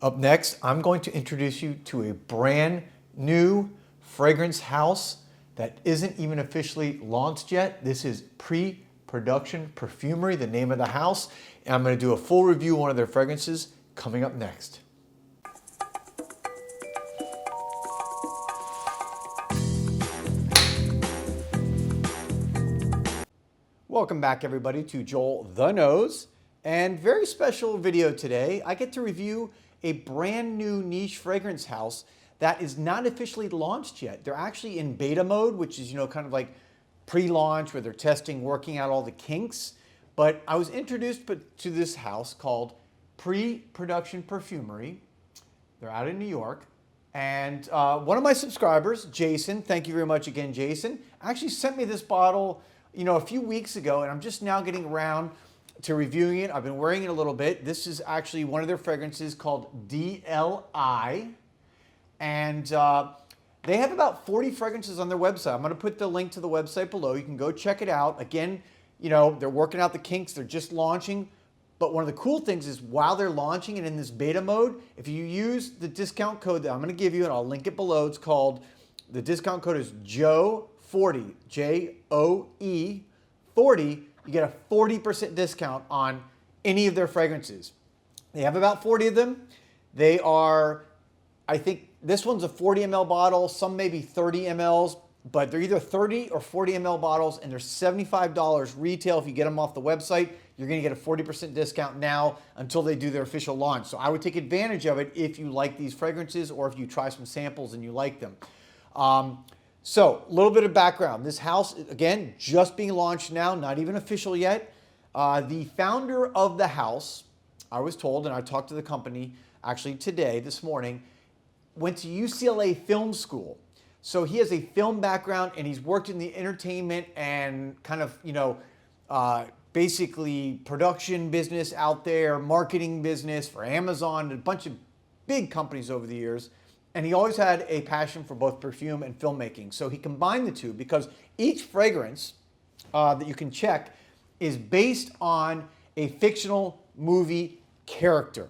Up next, I'm going to introduce you to a brand new fragrance house that isn't even officially launched yet. This is Preproduction Perfumery, the name of the house. And I'm going to do a full review of one of their fragrances coming up next. Welcome back, everybody, to Joel the Nose. And very special video today. I get to review a brand new niche fragrance house that is not officially launched yet. They're actually in beta mode, which is, kind of like pre-launch where they're testing, working out all the kinks. But I was introduced to this house called Preproduction Perfumery. They're out in New York. And one of my subscribers, Jason, thank you very much again, Jason, actually sent me this bottle a few weeks ago, and I'm just now getting around to reviewing it. I've been wearing it a little bit. This is actually one of their fragrances called DLI. And they have about 40 fragrances on their website. I'm going to put the link to the website below. You can go check it out. Again, they're working out the kinks. They're just launching. But one of the cool things is while they're launching it in this beta mode, if you use the discount code that I'm going to give you, and I'll link it below, it's called, the discount code is JOE40, J-O-E 40, you get a 40% discount on any of their fragrances. They have about 40 of them. They are, I think this one's a 40 ml bottle, some maybe 30 mLs, but they're either 30 or 40 ml bottles, and they're $75 retail. If you get them off the website, you're gonna get a 40% discount now until they do their official launch. So I would take advantage of it if you like these fragrances or if you try some samples and you like them. So a little bit of background. This house, again, just being launched now, not even official yet. The founder of the house, I was told, and I talked to the company actually this morning, went to UCLA Film School. So he has a film background, and he's worked in the entertainment and kind of, basically production business out there, marketing business for Amazon, a bunch of big companies over the years. And he always had a passion for both perfume and filmmaking. So he combined the two because each fragrance that you can check is based on a fictional movie character.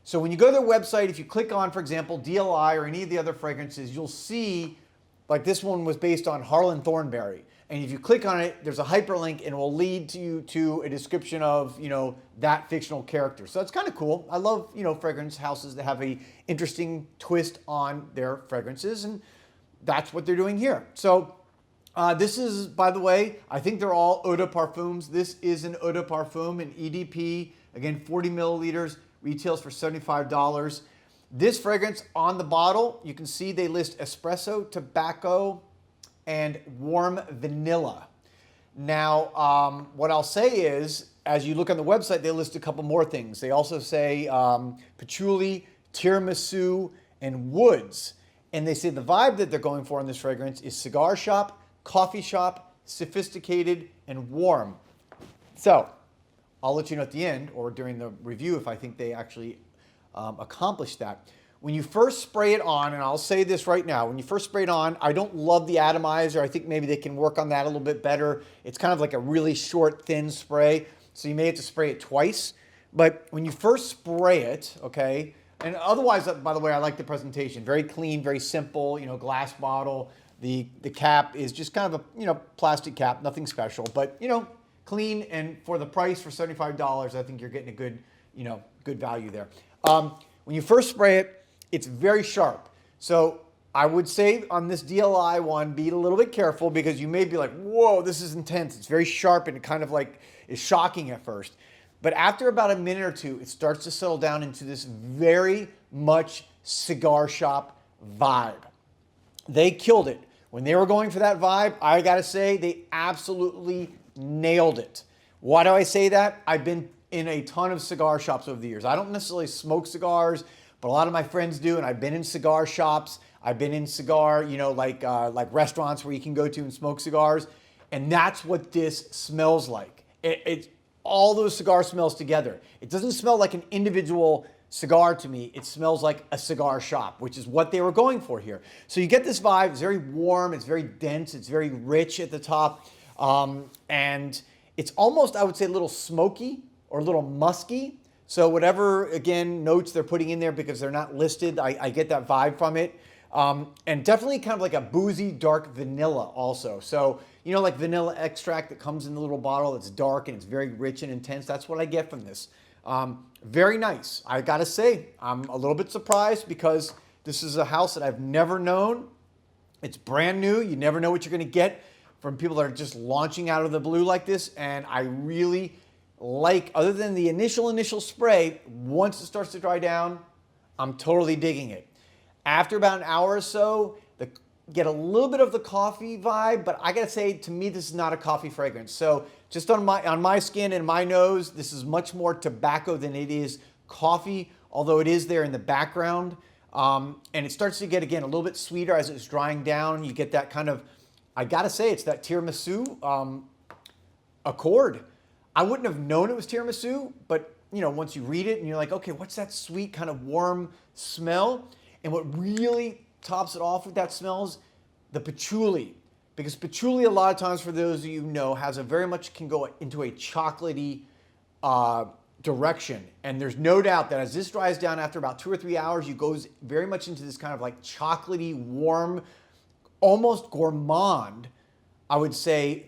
So when you go to their website, if you click on, for example, DLI or any of the other fragrances, you'll see, like this one was based on Harlan Thornberry. And if you click on it, there's a hyperlink and it will lead you to a description of, that fictional character. So it's kind of cool. I love, fragrance houses that have a interesting twist on their fragrances, and that's what they're doing here. So this is, by the way, I think they're all eau de parfums. This is an eau de parfum, an EDP, again, 40 milliliters, retails for $75. This fragrance on the bottle, you can see they list espresso, tobacco, and warm vanilla. Now, what I'll say is, as you look on the website, they list a couple more things. They also say patchouli, tiramisu, and woods. And they say the vibe that they're going for in this fragrance is cigar shop, coffee shop, sophisticated, and warm. So I'll let you know at the end or during the review if I think they actually accomplished that. When you first spray it on, and I'll say this right now, when you first spray it on, I don't love the atomizer. I think maybe they can work on that a little bit better. It's kind of like a really short, thin spray, so you may have to spray it twice. But when you first spray it, okay, and otherwise, by the way, I like the presentation. Very clean, very simple, glass bottle. The cap is just kind of a, plastic cap, nothing special, but, clean, and for the price, for $75, I think you're getting a good, good value there. When you first spray it, it's very sharp. So I would say on this DLI one, be a little bit careful because you may be like, whoa, this is intense. It's very sharp and it kind of like is shocking at first. But after about a minute or two, it starts to settle down into this very much cigar shop vibe. They killed it. When they were going for that vibe, I gotta say, they absolutely nailed it. Why do I say that? I've been in a ton of cigar shops over the years. I don't necessarily smoke cigars, but a lot of my friends do, and I've been in cigar shops. I've been in cigar, like restaurants where you can go to and smoke cigars, and that's what this smells like. It's all those cigar smells together. It doesn't smell like an individual cigar to me. It smells like a cigar shop, which is what they were going for here. So you get this vibe. It's very warm. It's very dense. It's very rich at the top, and it's almost, I would say, a little smoky or a little musky. So whatever, again, notes they're putting in there because they're not listed, I get that vibe from it. And definitely kind of like a boozy, dark vanilla also. So, you know, like vanilla extract that comes in the little bottle that's dark and it's very rich and intense. That's what I get from this. Very nice. I gotta say, I'm a little bit surprised because this is a house that I've never known. It's brand new. You never know what you're gonna get from people that are just launching out of the blue like this. And I really like, other than the initial spray, once it starts to dry down, I'm totally digging it. After about an hour or so, get a little bit of the coffee vibe, but I gotta say, to me, this is not a coffee fragrance. So just on my skin and my nose, this is much more tobacco than it is coffee, although it is there in the background. And it starts to get, again, a little bit sweeter as it's drying down. You get that kind of, I gotta say, it's that tiramisu accord. I wouldn't have known it was tiramisu, but you know, once you read it and you're like, okay, what's that sweet kind of warm smell? And what really tops it off with that smell is the patchouli. Because patchouli, a lot of times, for those of you who know, has a very much can go into a chocolatey direction. And there's no doubt that as this dries down after about 2 or 3 hours, it goes very much into this kind of like chocolatey, warm, almost gourmand, I would say,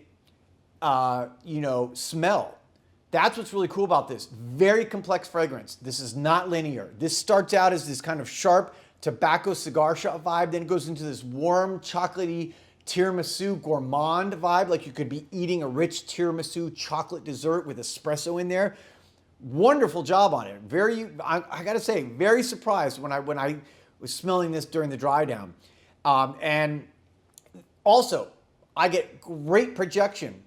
you know, smell. That's what's really cool about this. Very complex fragrance. This is not linear. This starts out as this kind of sharp tobacco cigar shop vibe. Then it goes into this warm, chocolatey tiramisu gourmand vibe. Like you could be eating a rich tiramisu chocolate dessert with espresso in there. Wonderful job on it. I gotta say, very surprised when I was smelling this during the dry down. And also, I get great projection.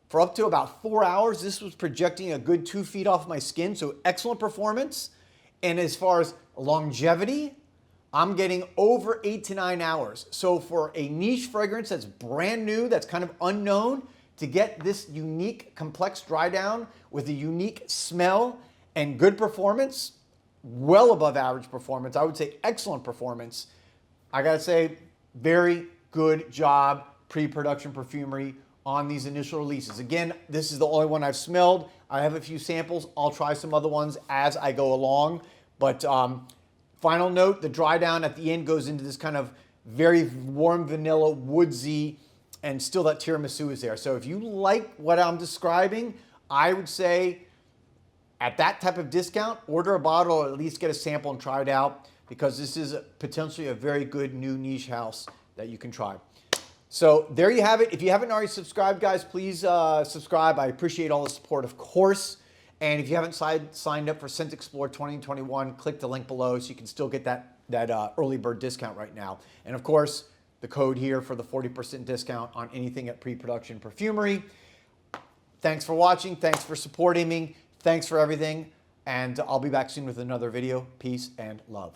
For up to about 4 hours, this was projecting a good 2 feet off my skin, so excellent performance. And as far as longevity, I'm getting over 8 to 9 hours. So for a niche fragrance that's brand new, that's kind of unknown, to get this unique, complex dry down with a unique smell and good performance, well above average performance, I would say excellent performance. I gotta say, very good job, Pre-Production Perfumery, on these initial releases. Again, this is the only one I've smelled. I have a few samples. I'll try some other ones as I go along. But final note, the dry down at the end goes into this kind of very warm vanilla, woodsy, and still that tiramisu is there. So if you like what I'm describing, I would say at that type of discount, order a bottle or at least get a sample and try it out, because this is potentially a very good new niche house that you can try. So there you have it. If you haven't already subscribed, guys, please subscribe. I appreciate all the support, of course. And if you haven't signed up for ScentXplore 2021, click the link below so you can still get that early bird discount right now. And of course, the code here for the 40% discount on anything at Pre-Production Perfumery. Thanks for watching. Thanks for supporting me. Thanks for everything. And I'll be back soon with another video. Peace and love.